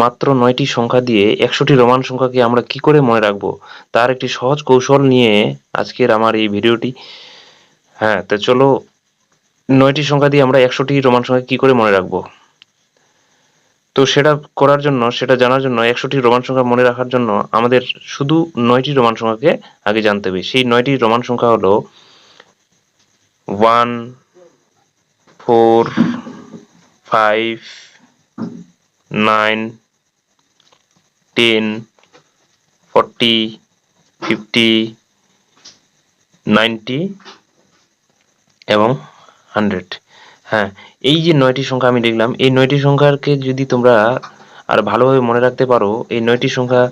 মাত্র 9টি সংখ্যা দিয়ে 100টি রোমান সংখ্যাকে আমরা কি করে মনে রাখবো তার একটি সহজ কৌশল নিয়ে আজকের আমার এই ভিডিওটি। হ্যাঁ, তো চলো 9টি সংখ্যা দিয়ে আমরা 100টি রোমান সংখ্যা কি করে মনে রাখবো। তো সেটা করার জন্য, সেটা জানার জন্য, 100টি রোমান সংখ্যা মনে রাখার জন্য আমাদের শুধু 9টি রোমান সংখ্যাকে আগে জানতে হবে। সেই 9টি রোমান সংখ্যা হলো 1, 4, 5, 9, 10, 40, 50, 90 এবং 100। হ্যাঁ, এই যে 9টি সংখ্যা আমি লিখলাম, এই 9টি সংখ্যাকে যদি তোমরা আর ভালোভাবে মনে রাখতে পারো, এই 9টি সংখ্যা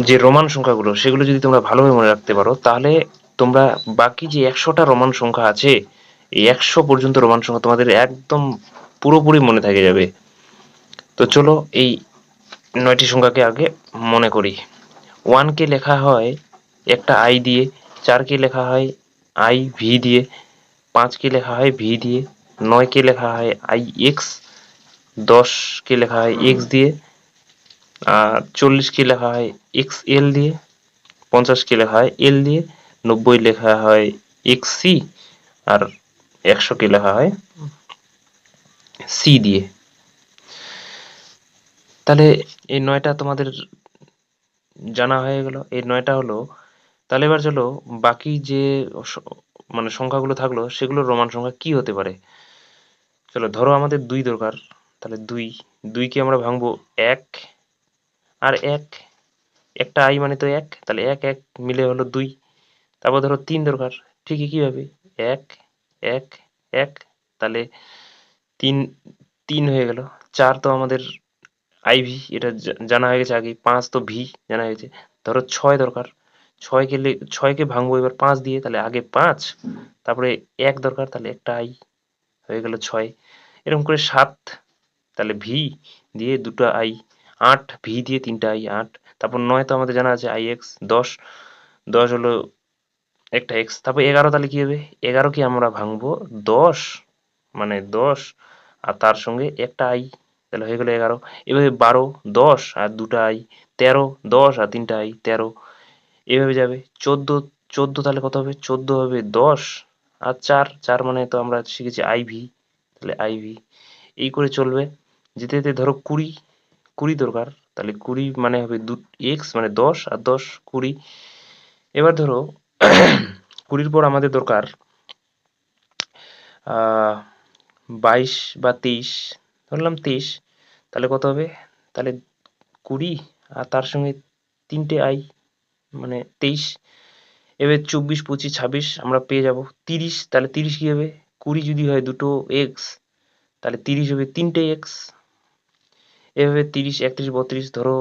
যে রোমান সংখ্যাগুলো সেগুলো যদি তোমরা ভালোভাবে মনে রাখতে পারো, তাহলে তোমরা বাকি যে 100টা রোমান সংখ্যা আছে, এই 100 পর্যন্ত রোমান সংখ্যা তোমাদের একদম পুরোপুরি মনে থেকে যাবে। তো চলো এই 9টি সংখ্যাকে আগে মনে করি। 1 কে লেখা হয় একটা আই দিয়ে, 4 কে লেখা হয় আই ভি দিয়ে, 5 কে লেখা হয় ভি দিয়ে, 9 কে লেখা হয় আই এক্স, 10 কে লেখা হয় এক্স দিয়ে, আর 40 কে লেখা হয় এক্স এল দিয়ে, 50 কে লেখা হয় এল দিয়ে, 90 লেখা হয় এক্স সি, আর 100 কে লেখা হয় সি দিয়ে। তাহলে এই 9টা তোমাদের জানা হয়ে গেল। এই 9টা হলো। তাহলে এবার চলো বাকি যে মানে সংখ্যাগুলো থাকলো সেগুলোর রোমান সংখ্যা কি হতে পারে। চলো ধরো আমাদের 2 দরকার, তাহলে 2 কে আমরা ভাঙবো 1 আর 1, একটা আই মানে তো 1, তাহলে 1 1 মিলে হলো 2। তারপর ধরো 3 দরকার, ঠিক একইভাবে 1 1 1, তাহলে 3 3 হয়ে গেল। 4 তো আমাদের আইভি, এটা জানা হয়ে গেছে আগে। 5 তো ভি জানা হয়ে গেছে। ধরো 6 দরকার, 6 কে ভাঙবো এবার 5 দিয়ে, তাহলে আগে 5, তারপরে 1 দরকার, তাহলে একটা আই হয়ে গেল 6। এরকম করে 7, তাহলে ভি দিয়ে দুটো আই, 8 ভি দিয়ে তিনটা আই 8। তারপর 9 তো আমাদের জানা আছে আই এক্স, 10 10 হলো একটা এক্স। তারপর 11, তাহলে কি হবে 11 কে আমরা ভাঙবো 10 মানে 10 আর তার সঙ্গে একটা আই, তাহলে হয়ে গেল 11। এভাবে 12 10 আর দুটো আই 13, 10 আর তিনটা আই 13, এভাবে যাবে। 14 14 তাহলে কত হবে 14 হবে 10 আর 4 4 মানে তো আমরা শিখেছি আইভি, তাহলে আইভি। এই করে চলবে যেতে যেতে। ধরো 20 20 দরকার, তাহলে 20 মানে হবে এক্স মানে 10 আর 10 20। এবার ধরো 20 পর আমাদের দরকার 22 বা 23, ধরলাম 23, তাহলে কত হবে তাহলে 20 আর তার সঙ্গে তিনটে আই মানে 23। এবার 24 25 26 আমরা পেয়ে যাব 30, তাহলে 30 কি হবে 20 যদি হয় দুটো এক্স, তাহলে 30 হবে তিনটে এক্স। এভাবে 30 31 32, ধরো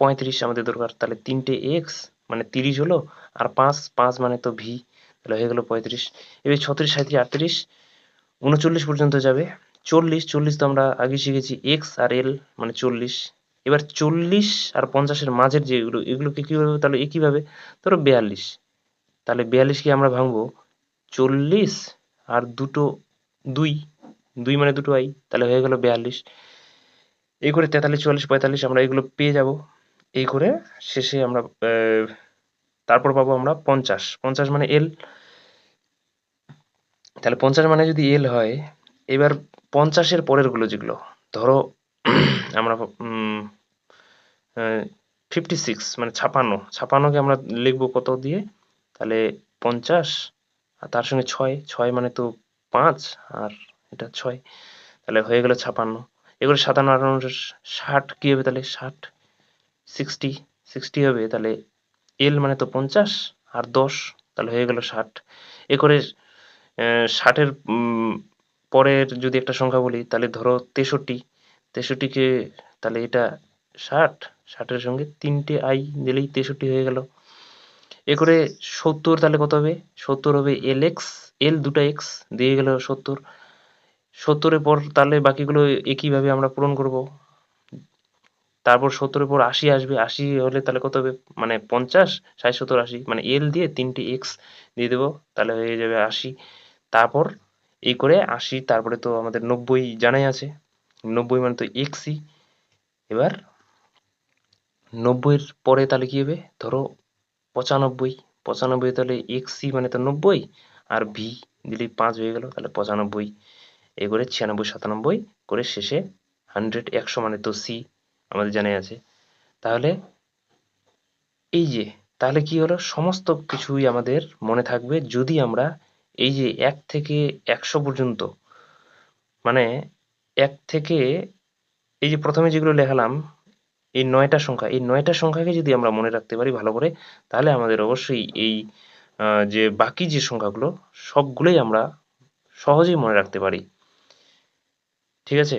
35 আমাদের দরকার, তাহলে তিনটে এক্স মানে 30 হলো, আর 5 5 মানে তো ভি, তাহলে হয়ে গেল 35। এবার 36 37 38 39 পর্যন্ত যাবে। 40 40 তো আমরা আগে শিখেছি এক্স আর এল মানে 40। এবার 40 আর 50-এর মাঝের যেগুলো এগুলোকে কি ভাবে, তাহলে একইভাবে ধরো 42, তাহলে 42 কে আমরা ভাঙবো 40 আর দুটো 2 2 মানে দুটো আই, তাহলে হয়ে গেল 42। এই করে 43 44 45 আমরা এগুলো পেয়ে যাব। এই করে শেষে আমরা তারপর পাবো আমরা 50 50 মানে এল, তাহলে 50 মানে যদি এল হয়, এবার 50-এর পরের গুলো যেগুলো ধরো আমরা 56 মানে 56, 56কে আমরা লিখবো কত দিয়ে, তাহলে 50 আর তার সঙ্গে 6 6 মানে তো 5 আর এটা 6, তাহলে হয়ে গেল 56। এগুলো 57 58 60 কি হবে তাহলে 60 60 60 হবে, তাহলে এল মানে তো 50 আর 10, তাহলে হয়ে গেল 60। এ করে 60-এর পরের যদি একটা সংখ্যা বলি, তাহলে ধরো 63, 63 কে তাহলে এটা 60, 60-এর সঙ্গে তিনটে আই দিলেই 63 হয়ে গেল। এ করে 70, তাহলে কত হবে 70 হবে এল এক্স, এল দুটো এক্স দিয়ে গেল 70। 70-এর পর তাহলে বাকিগুলো একইভাবে আমরা পূরণ করব। তারপর 70-এর পর 80 আসবে, 80 হলে তাহলে কত হবে মানে 50 60 70 80 মানে এল দিয়ে তিনটে এক্স দিয়ে দেবো, তাহলে হয়ে যাবে 80। তারপর এই করে 80, তারপরে তো আমাদের 90 জানাই আছে। 90 মানে তো এক্সই। এবার 90-এর পরে তাহলে কি হবে, ধরো 95, 95 তাহলে এক্সই মানে তো 90, আর ভি দিলেই 5 হয়ে গেল, তাহলে 95। এই করে 96, 97 করে শেষে 100, 100 মানে তো সি, আমাদের জানাই আছে। তাহলে এই যে, তাহলে কি হলো, সমস্ত কিছুই আমাদের মনে থাকবে যদি আমরা এই যে 1 থেকে 100 পর্যন্ত, মানে 1 থেকে এই যে প্রথমে যেগুলো লেখালাম, এই 9টা সংখ্যা, এই 9টা সংখ্যাকে যদি আমরা মনে রাখতে পারি ভালো করে, তাহলে আমাদের অবশ্যই এই যে বাকি যে সংখ্যাগুলো সবগুলোই আমরা সহজেই মনে রাখতে পারি। ঠিক আছে?